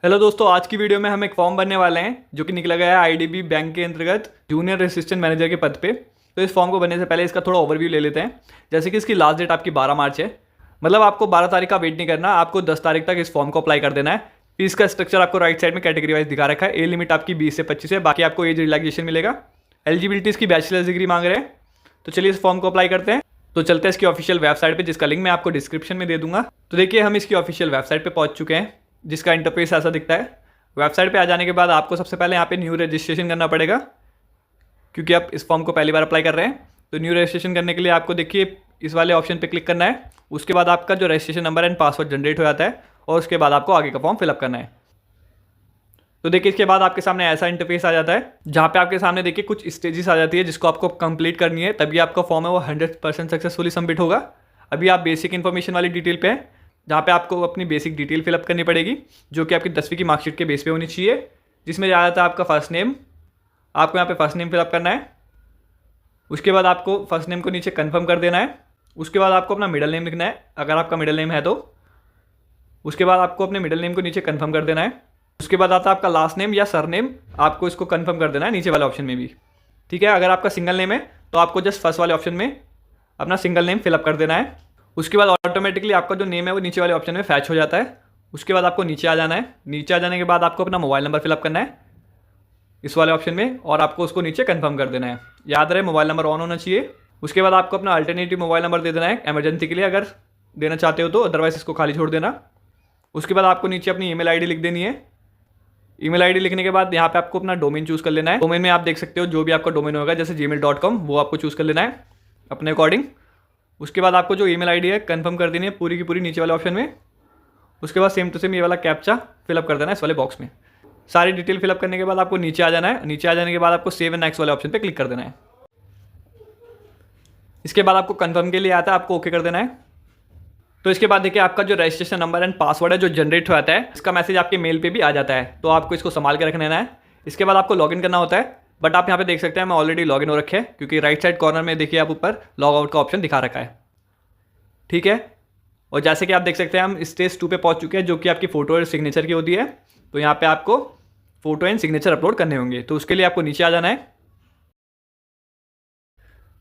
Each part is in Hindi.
हेलो दोस्तों, आज की वीडियो में हम एक फॉर्म भरने वाले हैं जो कि निकला गया है आईडीबी बैंक के अंतर्गत जूनियर असिस्टेंट मैनेजर के पद पे। तो इस फॉर्म को भरने से पहले इसका थोड़ा ओवरव्यू ले लेते हैं। जैसे कि इसकी लास्ट डेट आपकी 12 मार्च है, मतलब आपको 12 तारीख का वेट नहीं करना, आपको 10 तारीख तक इस फॉर्म को अप्लाई कर देना है। फीस का स्ट्रक्चर आपको राइट साइड में कैटेगरी वाइज दिखा रखा है। ए लिमिट आपकी 20 से 25 है, बाकी आपको एज रिलैक्सेशन मिलेगा। एलिजिबिलिटी इसकी बैचलर्स डिग्री मांग रहे हैं। तो चलिए इस फॉर्म को अप्लाई करते हैं। तो चलते हैं इसकी ऑफिशियल वेबसाइट पे, जिसका लिंक मैं आपको डिस्क्रिप्शन में दे दूंगा। तो देखिए हम इसकी ऑफिशियल वेबसाइट पे पहुंच चुके हैं, जिसका इंटरफेस ऐसा दिखता है। वेबसाइट पे आ जाने के बाद आपको सबसे पहले यहाँ पे न्यू रजिस्ट्रेशन करना पड़ेगा, क्योंकि आप इस फॉर्म को पहली बार अप्लाई कर रहे हैं। तो न्यू रजिस्ट्रेशन करने के लिए आपको देखिए इस वाले ऑप्शन पे क्लिक करना है। उसके बाद आपका जो registration number and password generate हो जाता है, और उसके बाद आपको आगे का फॉर्म फिलअप करना है। तो देखिए इसके बाद आपके सामने ऐसा इंटरफेस आ जाता है, जहाँ पे आपके सामने देखिए कुछ स्टेजेस आ जाती है, जिसको आपको कंप्लीट करनी है, तभी आपका फॉर्म है वो 100% सक्सेसफुली सबमिट होगा। अभी आप बेसिक इन्फॉर्मेशन वाली डिटेल पे हैं, जहाँ पे आपको अपनी बेसिक डिटेल फिलअप करनी पड़ेगी, जो कि आपकी 10वीं की मार्कशीट के बेस पे होनी चाहिए, जिसमें आ जाता है आपका फर्स्ट नेम। आपको यहाँ पे फर्स्ट नेम फिलअप करना है। उसके बाद आपको फर्स्ट नेम को नीचे कंफर्म कर देना है। उसके बाद आपको अपना मिडिल नेम लिखना है, अगर आपका मिडिल नेम है तो। उसके बाद आपको अपने मिडिल नेम को नीचे कंफर्म कर देना है। उसके बाद आता है आपका लास्ट नेम या सर नेम, आपको इसको कंफर्म कर देना है नीचे वाले ऑप्शन में भी। ठीक है, अगर आपका सिंगल नेम है तो आपको जस्ट फर्स्ट वाले ऑप्शन में अपना सिंगल नेम फिलअप कर देना है। उसके बाद ऑटोमेटिकली आपका जो नेम है वो नीचे वाले ऑप्शन में फैच हो जाता है। उसके बाद आपको नीचे आ जाना है। नीचे आ जाने के बाद आपको अपना मोबाइल नंबर फिलअप करना है इस वाले ऑप्शन में, और आपको उसको नीचे कंफर्म कर देना है। याद रहे मोबाइल नंबर ऑन होना चाहिए। उसके बाद आपको अपना अल्टरनेटिव मोबाइल नंबर दे देना है इमरजेंसी के लिए, अगर देना चाहते हो तो, अदरवाइज इसको खाली छोड़ देना। उसके बाद आपको नीचे अपनी ईमेल आईडी लिख देनी है। ईमेल आईडी लिखने के बाद यहाँ पे आपको अपना डोमेन चूज कर लेना है। डोमेन में आप देख सकते हो जो भी आपका डोमेन होगा, जैसे gmail.com, वो आपको चूज कर लेना है अपने अकॉर्डिंग। उसके बाद आपको जो ईमेल आईडी है कंफर्म कर देनी है पूरी की पूरी नीचे वाले ऑप्शन में। उसके बाद सेम टू सेम ये वाला कैप्चा फिलअप कर देना है इस वाले बॉक्स में। सारी डिटेल फिलअप करने के बाद आपको नीचे आ जाना है। नीचे आ जाने के बाद आपको सेव एंड नेक्स्ट वाले ऑप्शन पे क्लिक कर देना है। इसके बाद आपको कंफर्म के लिए आता है, आपको ओके कर देना है। तो इसके बाद देखिए आपका जो रजिस्ट्रेशन नंबर एंड पासवर्ड है जो जनरेट हो जाता है, इसका मैसेज आपके मेल पे भी आ जाता है, तो आपको इसको संभाल के रख लेना है। इसके बाद आपको लॉगिन करना होता है, बट आप यहाँ पे देख सकते हैं मैं ऑलरेडी लॉगिन हो रखे हैं, क्योंकि राइट साइड कॉर्नर में देखिए आप ऊपर लॉग आउट का ऑप्शन दिखा रखा है। ठीक है, और जैसे कि आप देख सकते हैं हम स्टेज 2 पे पहुंच चुके हैं, जो कि आपकी फोटो और सिग्नेचर की होती है। तो यहाँ पे आपको फोटो एंड सिग्नेचर अपलोड करने होंगे, तो उसके लिए आपको नीचे आ जाना है।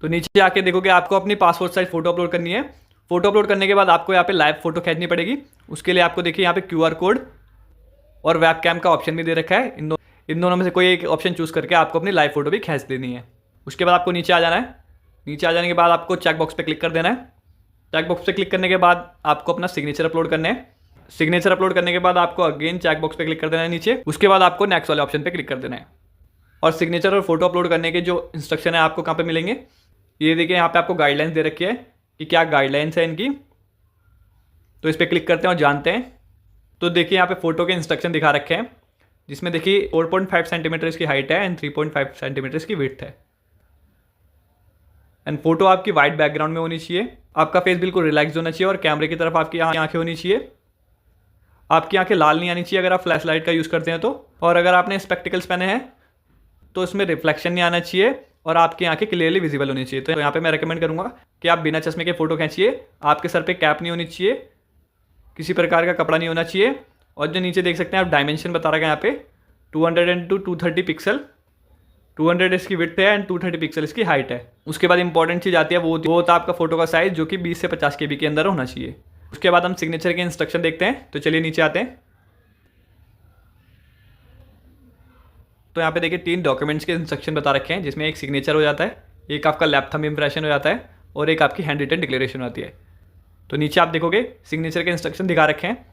तो नीचे आके देखोगे आपको अपनी पासपोर्ट साइज फोटो अपलोड करनी है। फोटो अपलोड करने के बाद आपको यहाँ पे लाइव फोटो खींचनी पड़ेगी। उसके लिए आपको देखिए यहाँ पे QR कोड और वेब कैम का ऑप्शन भी दे रखा है। इन दोनों में से कोई एक ऑप्शन चूज करके आपको अपनी लाइव फोटो भी खींच देनी है। उसके बाद आपको नीचे आ जाना है। नीचे आ जाने के बाद आपको चेक बॉक्स पे क्लिक कर देना है। चेक बॉक्स पे क्लिक करने के बाद आपको अपना सिग्नेचर अपलोड करना है। सिग्नेचर अपलोड करने के बाद आपको अगेन चेक बॉक्स पे क्लिक कर देना है नीचे। उसके बाद आपको नेक्स्ट वाले ऑप्शन पे क्लिक कर देना है। और सिग्नेचर और फोटो अपलोड करने के जो इंस्ट्रक्शन है आपको कहाँ पे मिलेंगे, ये देखिए यहाँ पे आपको गाइडलाइंस दे रखी है कि क्या गाइडलाइंस है इनकी। तो इस पर क्लिक करते हैं और जानते हैं। तो देखिए यहाँ पे फोटो के इंस्ट्रक्शन दिखा रखे हैं, जिसमें देखिए 4.5 सेंटीमीटर इसकी हाइट है एंड 3.5 सेंटीमीटर इसकी विड्थ है। एंड फोटो आपकी वाइट बैकग्राउंड में होनी चाहिए। आपका फेस बिल्कुल रिलैक्स होना चाहिए और कैमरे की तरफ आपकी आंखें होनी चाहिए। आपकी आंखें लाल नहीं आनी चाहिए अगर आप फ्लैश लाइट का यूज़ करते हैं तो। और अगर आपने स्पेक्टिकल्स पहने हैं तो इसमें रिफ्लेक्शन नहीं आना चाहिए और आपकी आंखें क्लियरली विजिबल होनी चाहिए। तो यहाँ पे मैं रेकमेंड करूँगा कि आप बिना चश्मे के फोटो खींचिए। आपके सर पे कैप नहीं होनी चाहिए, किसी प्रकार का कपड़ा नहीं होना चाहिए। और जो नीचे देख सकते हैं आप डायमेंशन बता रखा है यहाँ पे 200 × 230 पिक्सल। 200 इसकी विड्थ है एंड 230 पिक्सल इसकी हाइट है। उसके बाद इंपॉर्टेंट चीज़ आती है, वो होता है आपका फोटो का साइज, जो कि 20 से 50 KB के अंदर होना चाहिए। उसके बाद हम सिग्नेचर के इंस्ट्रक्शन देखते हैं। तो चलिए नीचे आते हैं। तो यहाँ पे देखिए 3 डॉक्यूमेंट्स के इंस्ट्रक्शन बता रखे हैं, जिसमें एक सिग्नेचर हो जाता है, एक आपका लैप थंब इंप्रेशन हो जाता है, और एक आपकी हैंड रिटन डिक्लेरेशन होती है। तो नीचे आप देखोगे सिग्नेचर के इंस्ट्रक्शन दिखा रखे हैं।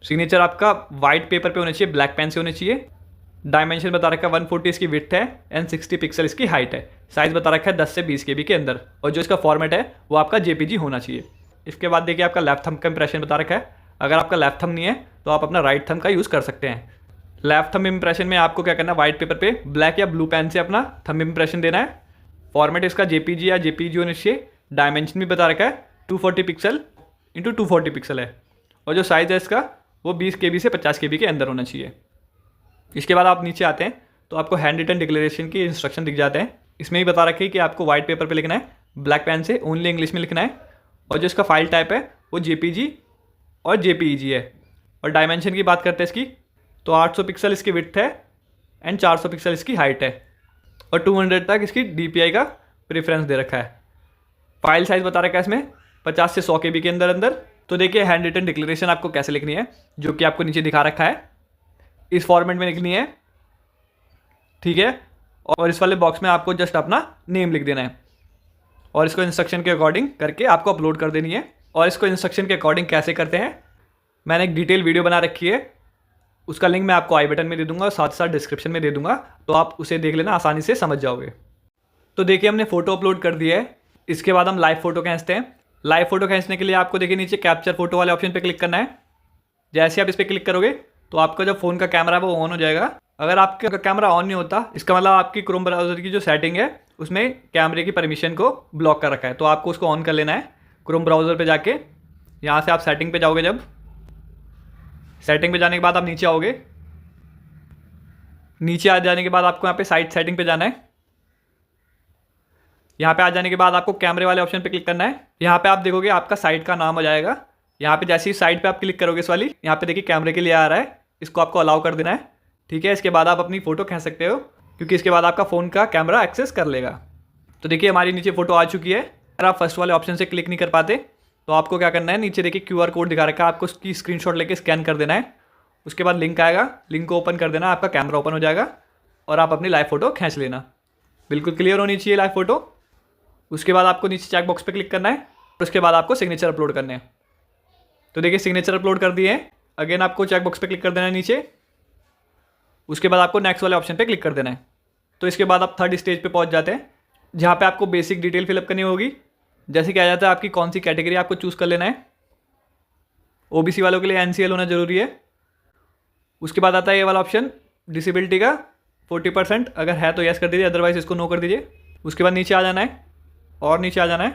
सिग्नेचर आपका वाइट पेपर पे होना चाहिए, ब्लैक पेन से होना चाहिए। डायमेंशन बता रखा है 140 इसकी विड्थ है एंड 60 पिक्सल इसकी हाइट है। साइज बता रखा है 10 से 20 KB के अंदर, और जो इसका फॉर्मेट है वो आपका JPG होना चाहिए। इसके बाद देखिए आपका लेफ्ट थंब का इंप्रेशन बता रखा है। अगर आपका लेफ्ट थंब नहीं है तो आप अपना राइट थंब का यूज़ कर सकते हैं। लेफ्ट थंब इंप्रेशन में आपको क्या करना है, वाइट पेपर पे ब्लैक या ब्लू पेन से अपना थंब इंप्रेशन देना है। फॉर्मेट इसका JPG या JPG होना चाहिए। डायमेंशन भी बता रखा है 240 पिक्सल × 240 पिक्सल है, और जो साइज़ है इसका वो 20 KB से 50 KB के अंदर होना चाहिए। इसके बाद आप नीचे आते हैं तो आपको हैंड रिटन डिक्लेरेशन की इंस्ट्रक्शन दिख जाते हैं। इसमें ही बता रखे हैं कि आपको वाइट पेपर पे लिखना है, ब्लैक पेन से ओनली इंग्लिश में लिखना है, और जो इसका फाइल टाइप है वो JPG और JPEG है। और डायमेंशन की बात करते हैं इसकी, तो 800 पिक्सल इसकी विड्थ है एंड 400 पिक्सल इसकी हाइट है और 200 तक इसकी DPI का प्रेफरेंस दे रखा है। फाइल साइज़ बता रखा है इसमें 50 से 100 KB के अंदर अंदर। तो देखिए हैंड रिटन डिक्लेरेशन आपको कैसे लिखनी है, जो कि आपको नीचे दिखा रखा है, इस फॉर्मेट में लिखनी है, ठीक है। और इस वाले बॉक्स में आपको जस्ट अपना नेम लिख देना है और इसको इंस्ट्रक्शन के अकॉर्डिंग करके आपको अपलोड कर देनी है। और इसको इंस्ट्रक्शन के अकॉर्डिंग कैसे करते हैं मैंने एक डिटेल वीडियो बना रखी है, उसका लिंक मैं आपको आई बटन में दे दूंगा और साथ साथ डिस्क्रिप्शन में दे दूंगा, तो आप उसे देख लेना, आसानी से समझ जाओगे। तो देखिए हमने फ़ोटो अपलोड कर दिया है। इसके बाद हम लाइव फ़ोटो खींचते हैं। लाइव फ़ोटो खींचने के लिए आपको देखिए नीचे कैप्चर फोटो वाले ऑप्शन पे क्लिक करना है। जैसे आप इस पर क्लिक करोगे तो आपका जो फ़ोन का कैमरा है वो ऑन हो जाएगा। अगर आपका कैमरा ऑन नहीं होता, इसका मतलब आपकी क्रोम ब्राउज़र की जो सेटिंग है उसमें कैमरे की परमिशन को ब्लॉक कर रखा है, तो आपको उसको ऑन कर लेना है। क्रोम ब्राउज़र पे जाके यहाँ से आप सेटिंग पे जाओगे, जब सेटिंग पे जाने के बाद आप नीचे आओगे, नीचे आ जाने के बाद आपको यहाँ पे साइट सेटिंग पे जाना है। यहाँ पे आ जाने के बाद आपको कैमरे वाले ऑप्शन पे क्लिक करना है। यहाँ पे आप देखोगे आपका साइट का नाम आ जाएगा। यहाँ पे जैसे ही साइट पे आप क्लिक करोगे इस वाली, यहाँ पे देखिए कैमरे के लिए आ रहा है, इसको आपको अलाउ कर देना है, ठीक है। इसके बाद आप अपनी फ़ोटो खींच सकते हो, क्योंकि इसके बाद आपका फ़ोन का कैमरा एक्सेस कर लेगा। तो देखिए हमारी नीचे फ़ोटो आ चुकी है। अगर आप फर्स्ट वाले ऑप्शन से क्लिक नहीं कर पाते तो आपको क्या करना है, नीचे देखिए QR कोड दिखा रखा है, आपको उसकी स्क्रीनशॉट लेके स्कैन कर देना है। उसके बाद लिंक आएगा, लिंक को ओपन कर देना, आपका कैमरा ओपन हो जाएगा और आप अपनी लाइव फ़ोटो खींच लेना। बिल्कुल क्लियर होनी चाहिए लाइव फ़ोटो। उसके बाद आपको नीचे चेक बॉक्स पे क्लिक करना है और उसके बाद आपको सिग्नेचर अपलोड करने हैं। तो देखिए सिग्नेचर अपलोड कर दिए हैं। अगेन आपको चेक बॉक्स पे क्लिक कर देना है नीचे। उसके बाद आपको नेक्स्ट वाले ऑप्शन पे क्लिक कर देना है। तो इसके बाद आप थर्ड स्टेज पे पहुंच जाते हैं, जहाँ पे आपको बेसिक डिटेल फिलअप करनी होगी। जैसे कि आ जाता है आपकी कौन सी कैटेगरी आपको चूज़ कर लेना है। OBC वालों के लिए NCL होना जरूरी है। उसके बाद आता है ये वाला ऑप्शन डिसेबिलिटी का 40%, अगर है तो यस कर दीजिए, अदरवाइज इसको नो कर दीजिए। उसके बाद नीचे आ जाना है और नीचे आ जाना है।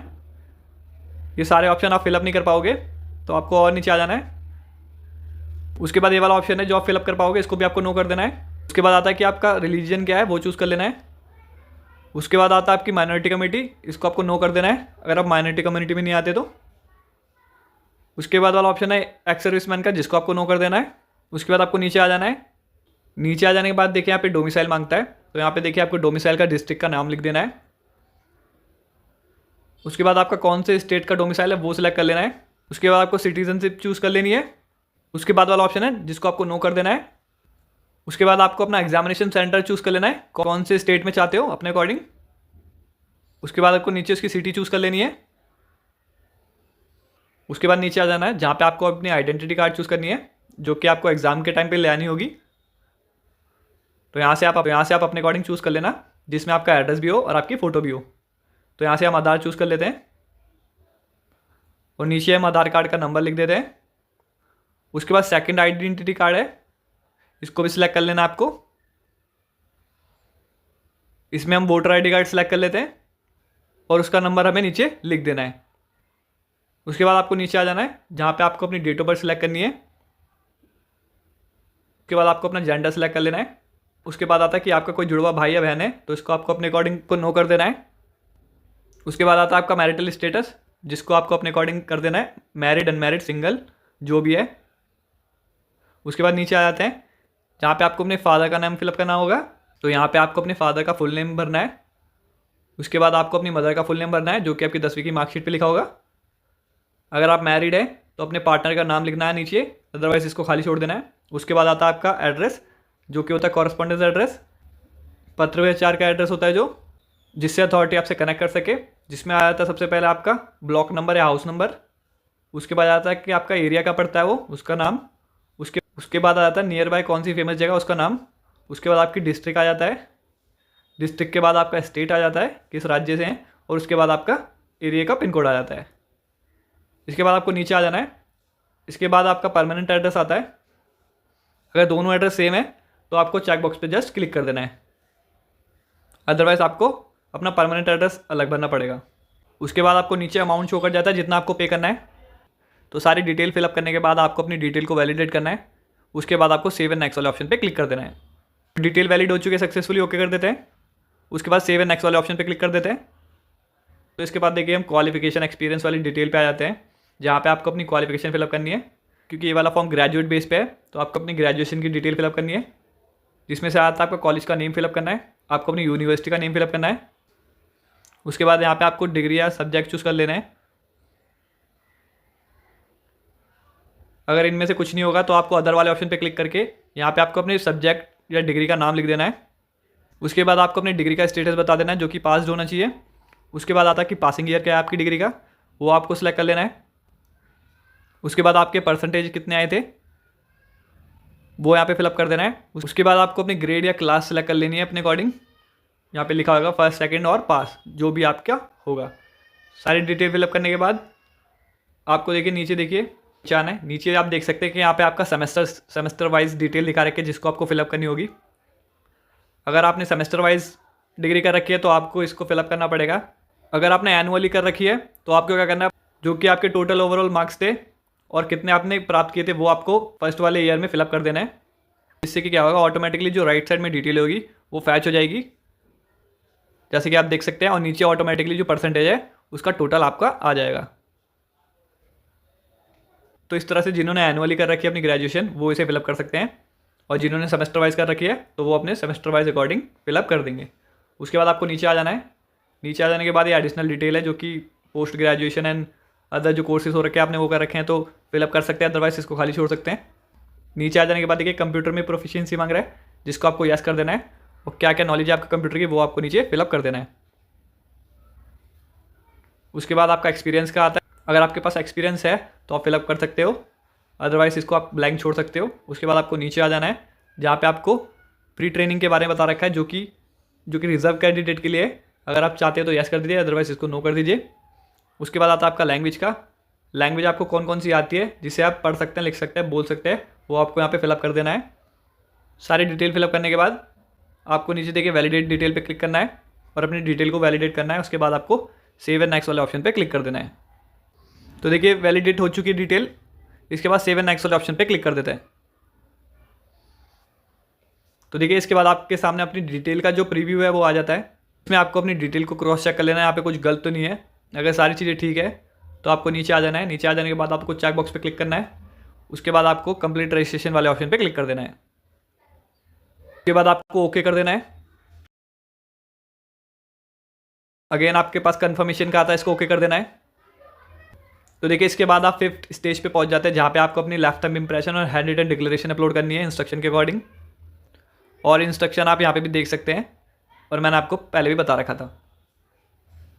ये सारे ऑप्शन आप फिलअप नहीं कर पाओगे तो आपको और नीचे आ जाना है। उसके बाद ये वाला ऑप्शन है जो आप फिलअप कर पाओगे, इसको भी आपको नो कर देना है। उसके बाद आता है कि आपका रिलीजन क्या है, वो चूज़ कर लेना है। उसके बाद आता है आपकी माइनॉरिटी कम्युनिटी, इसको आपको नो कर देना है अगर आप माइनॉरिटी कम्युनिटी में नहीं आते तो। उसके बाद वाला ऑप्शन है एक्स सर्विसमैन का, जिसको आपको नो कर देना है। उसके बाद आपको नीचे आ जाना है। नीचे आ जाने के बाद देखिए यहाँ पे डोमिसाइल मांगता है, तो यहाँ पे देखिए आपको डोमिसाइल का डिस्ट्रिक्ट का नाम लिख देना है। उसके बाद आपका कौन से स्टेट का डोमिसाइल है वो सिलेक्ट कर लेना है। उसके बाद आपको सिटीजनशिप चूज़ कर लेनी है। उसके बाद वाला ऑप्शन है जिसको आपको नो कर देना है। उसके बाद आपको अपना एग्जामिनेशन सेंटर चूज़ कर लेना है, कौन से स्टेट में चाहते हो अपने अकॉर्डिंग। उसके बाद आपको नीचे उसकी सिटी चूज़ कर लेनी है। उसके बाद नीचे आ जाना है जहाँ पे आपको अपनी आइडेंटिटी कार्ड चूज़ करनी है, जो कि आपको एग्जाम के टाइम पे ले आनी होगी। तो यहाँ से आप अपने अकॉर्डिंग चूज़ कर लेना, जिसमें आपका एड्रेस भी हो और आपकी फ़ोटो भी हो। तो यहाँ से हम आधार चूज़ कर लेते हैं और नीचे हम आधार कार्ड का नंबर लिख देते हैं। उसके बाद सेकंड आइडेंटिटी कार्ड है, इसको भी सिलेक्ट कर लेना आपको। इसमें हम वोटर ID कार्ड सेलेक्ट कर लेते हैं और उसका नंबर हमें नीचे लिख देना है। उसके बाद आपको नीचे आ जाना है जहाँ पे आपको अपनी डेट ऑफ बर्थ सेलेक्ट करनी है। उसके बाद आपको अपना जेंडर सेलेक्ट कर लेना है। उसके बाद आता है कि आपका कोई जुड़वा भाई या बहन है, तो इसको आपको अपने अकॉर्डिंग को नो कर देना है। उसके बाद आता है आपका मैरिटल स्टेटस, जिसको आपको अपने अकॉर्डिंग कर देना है, मैरिड अनमैरिड सिंगल जो भी है। उसके बाद नीचे आ जाते हैं जहाँ पे आपको अपने फादर का नाम फिलअप करना होगा, तो यहाँ पे आपको अपने फादर का फुल नेम भरना है। उसके बाद आपको अपनी मदर का फुल नेम भरना है, जो कि आपकी 10वीं की मार्कशीट पे लिखा होगा। अगर आप मैरिड हैं तो अपने पार्टनर का नाम लिखना है नीचे, अदरवाइज इसको खाली छोड़ देना है। उसके बाद आता है आपका एड्रेस, जो कि होता है कॉरस्पॉन्डेंस एड्रेस, पत्र व्यवहार का एड्रेस होता है जो जिससे अथॉरिटी आपसे कनेक्ट कर सके, जिसमें आ जाता है सबसे पहले आपका ब्लॉक नंबर या हाउस नंबर। उसके बाद आता है कि आपका एरिया का पड़ता है वो, उसका नाम। उसके बाद आ जाता है नियर बाय कौन सी फेमस जगह, उसका नाम। उसके बाद आपकी डिस्ट्रिक्ट आ जाता है। डिस्ट्रिक्ट के बाद आपका स्टेट आ जाता है, किस राज्य से हैं, और उसके बाद आपका एरिया का पिन कोड आ जाता है। इसके बाद आपको नीचे आ जाना है। इसके बाद आपका परमानेंट एड्रेस आता है। अगर दोनों एड्रेस सेम है तो आपको चेक बॉक्स पे जस्ट क्लिक कर देना है, अदरवाइज आपको अपना परमानेंट एड्रेस अलग भरना पड़ेगा। उसके बाद आपको नीचे अमाउंट शो कर जाता है जितना आपको पे करना है। तो सारी डिटेल फिलअप करने के बाद आपको अपनी डिटेल को वैलिडेट करना है। उसके बाद आपको सेव एंड नेक्स्ट वाले ऑप्शन पे क्लिक कर देना है। डिटेल वैलिड हो चुके सक्सेसफुली ओके कर देते हैं। उसके बाद सेव एंड नेक्स्ट वाले ऑप्शन पे क्लिक कर देते हैं। तो इसके बाद देखिए हम क्वालिफिकेशन एक्सपीरियंस वाली डिटेल पे आ जाते हैं, जहाँ पे आपको अपनी क्वालिफिकेशन फिलअप करनी है। क्योंकि ये वाला फॉर्म ग्रेजुएट बेस पे है, तो आपको अपनी ग्रेजुएशन की डिटेल फिलअप करनी है, जिसमें से आता है आपका कॉलेज का नेम फिलअप करना है, आपको अपनी यूनिवर्सिटी का नेम फिलअप करना है। उसके बाद यहाँ पे आपको डिग्री या सब्जेक्ट चूज़ कर लेना है। अगर इनमें से कुछ नहीं होगा तो आपको अदर वाले ऑप्शन पे क्लिक करके यहाँ पे आपको अपने सब्जेक्ट या डिग्री का नाम लिख देना है। उसके बाद आपको अपनी डिग्री का स्टेटस बता देना है जो कि पास होना चाहिए। उसके बाद आता है कि पासिंग ईयर क्या है आपकी डिग्री का, वो आपको सिलेक्ट कर लेना है। उसके बाद आपके परसेंटेज कितने आए थे वो यहाँ पे फिलअप कर देना है। उसके बाद आपको अपनी ग्रेड या क्लास सेलेक्ट कर लेनी है अपने अकॉर्डिंग। यहाँ पे लिखा होगा फर्स्ट, सेकंड और पास, जो भी आपका होगा। सारी डिटेल फिलअप करने के बाद आपको देखिए नीचे देखिए जाना है। नीचे आप देख सकते हैं कि यहाँ पे आपका सेमेस्टर वाइज डिटेल दिखा रखी है जिसको आपको फिलअप करनी होगी। अगर आपने सेमेस्टर वाइज डिग्री कर रखी है तो आपको इसको फिलअप करना पड़ेगा। अगर आपने एनुअली कर रखी है तो आपको क्या करना है, जो कि आपके टोटल ओवरऑल मार्क्स थे और कितने आपने प्राप्त किए थे वो आपको फर्स्ट वाले ईयर में फिलअप कर देना है। इससे कि क्या होगा, ऑटोमेटिकली जो राइट साइड में डिटेल होगी वो फैच हो जाएगी, जैसे कि आप देख सकते हैं। और नीचे ऑटोमेटिकली जो परसेंटेज है उसका टोटल आपका आ जाएगा। तो इस तरह से जिन्होंने एनुअली कर रखी है अपनी ग्रेजुएशन वो इसे फिलअप कर सकते हैं, और जिन्होंने सेमेस्टर वाइज कर रखी है तो वो अपने सेमेस्टर वाइज अकॉर्डिंग फिलअप कर देंगे। उसके बाद आपको नीचे आ जाना है। नीचे आ जाने के बाद ये एडिशनल डिटेल है जो कि पोस्ट ग्रेजुएशन एंड अदर जो कोर्सेज हो रखे हैं आपने वो कर रखे हैं तो फिलअप कर सकते हैं, अदरवाइज इसको खाली छोड़ सकते हैं। नीचे आ जाने के बाद देखिए कंप्यूटर में प्रोफिशिएंसी मांग रहा है जिसको आपको यस कर देना है, और क्या क्या नॉलेज है आपका कंप्यूटर की वो आपको नीचे फिलअप कर देना है। उसके बाद आपका एक्सपीरियंस का आता है। अगर आपके पास एक्सपीरियंस है तो आप फिलअप कर सकते हो, अदरवाइज इसको आप ब्लैंक छोड़ सकते हो। उसके बाद आपको नीचे आ जाना है जहाँ पे आपको प्री ट्रेनिंग के बारे में बता रखा है जो कि रिजर्व कैंडिडेट के लिए है। अगर आप चाहते हो तो यस कर दीजिए, अदरवाइज इसको नो कर दीजिए। उसके बाद आता है आपका लैंग्वेज का। लैंग्वेज आपको कौन कौन सी आती है जिसे आप पढ़ सकते हैं, लिख सकते हैं, बोल सकते हैं, वो आपको यहाँ पे फिलअप कर देना है। सारी डिटेल फिलअप करने के बाद आपको नीचे देखिए वैलिडेट डिटेल पे क्लिक करना है और अपनी डिटेल को वैलिडेट करना है। उसके बाद आपको सेव एंड नेक्स्ट वाले ऑप्शन पे क्लिक कर देना है। तो देखिए वैलिडेट हो चुकी डिटेल। इसके बाद सेव एंड नेक्स्ट वाले ऑप्शन पे क्लिक कर देते हैं। तो देखिए इसके बाद आपके सामने अपनी डिटेल का जो प्रीव्यू है वो आ जाता है। इसमें आपको अपनी डिटेल को क्रॉस चेक कर लेना है, यहाँ पे कुछ गलत तो नहीं है। अगर सारी चीज़ें ठीक है तो आपको नीचे आ जाना है। नीचे आ जाने के बाद आपको चेक बॉक्स पे क्लिक करना है। उसके बाद आपको कंप्लीट रजिस्ट्रेशन वाले ऑप्शन पे क्लिक कर देना है। उसके बाद आपको ओके कर देना है। अगेन आपके पास कंफर्मेशन का आता है, इसको ओके कर देना है। तो देखिए इसके बाद आप 5th स्टेज पे पहुंच जाते हैं जहाँ पे आपको अपनी लाइफ टाइम इंप्रेशन और हैंड रिटन डिक्लेरेशन अपलोड करनी है इंस्ट्रक्शन के अकॉर्डिंग। और इंस्ट्रक्शन आप यहाँ पे भी देख सकते हैं और मैंने आपको पहले भी बता रखा था।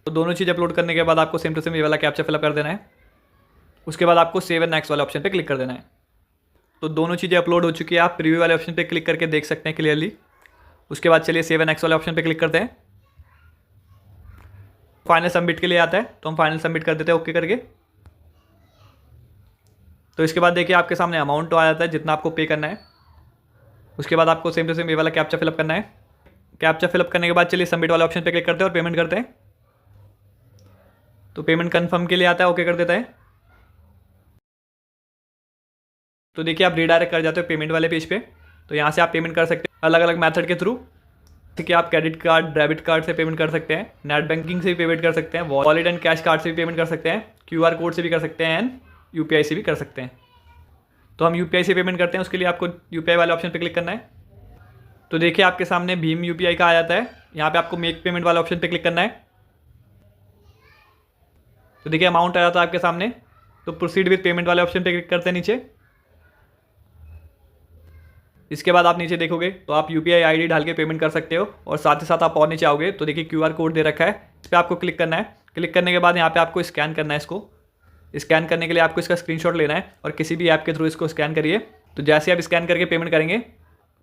तो दोनों चीज़ अपलोड करने के बाद आपको सेम टू सेम ये वाला कैप्चा फिलअप कर देना है। उसके बाद आपको सेव एंड नेक्स्ट वाले ऑप्शन पे क्लिक कर देना है। तो दोनों चीज़ें अपलोड हो चुकी है, आप प्रीव्यू वाले ऑप्शन पे क्लिक करके देख सकते हैं क्लियरली। उसके बाद चलिए सेव एंड नेक्स्ट वाले ऑप्शन पे क्लिक करते हैं। फाइनल सबमिट के लिए आता है तो हम फाइनल सबमिट कर देते हैं ओके करके। तो इसके बाद देखिए आपके सामने अमाउंट तो आ जाता है जितना आपको पे करना है। उसके बाद आपको सेम टू सेम ये वाला कैप्चा फिलअप करना है। कैप्चा फिलअप करने के बाद चलिए सबमिट वाले ऑप्शन पे क्लिक करते हैं और पेमेंट करते हैं। तो पेमेंट कंफर्म के लिए आता है, ओके कर देता है। तो देखिए आप रीडायरेक्ट कर जाते हो पेमेंट वाले पेज पे। तो यहाँ से आप पेमेंट कर सकते हैं अलग अलग मेथड के थ्रू। कि आप क्रेडिट कार्ड, डेबिट कार्ड से पेमेंट कर सकते हैं, नेट बैंकिंग से भी पेमेंट कर सकते हैं, वॉलेट एंड कैश कार्ड से भी पेमेंट कर सकते हैं, QR कोड से भी कर सकते हैं, एंड UPI से भी कर सकते हैं। तो हम UPI से पेमेंट करते हैं, उसके लिए आपको UPI वाले ऑप्शन पे क्लिक करना है। तो देखिए आपके सामने भीम UPI का आ जाता है। यहाँ पे आपको मेक पेमेंट वाले ऑप्शन पे क्लिक करना है। तो देखिए अमाउंट आ जाता है आपके सामने। तो प्रोसीड विद पेमेंट वाले ऑप्शन पे क्लिक करते हैं नीचे। इसके बाद आप नीचे देखोगे तो आप UPI ID डाल के पेमेंट कर सकते हो, और साथ ही साथ आप और नीचे आओगे तो देखिए QR कोड दे रखा है, इस पर आपको क्लिक करना है। क्लिक करने के बाद यहाँ पे आपको स्कैन करना है। इसको स्कैन करने के लिए आपको इसका स्क्रीनशॉट लेना है और किसी भी ऐप के थ्रू इसको स्कैन करिए। तो जैसे आप स्कैन करके पेमेंट करेंगे,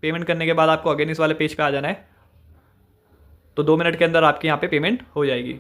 पेमेंट करने के बाद आपको अगेन इस वाले पेज पे आ जाना है। तो 2 मिनट के अंदर आपके यहाँ पे पेमेंट हो जाएगी।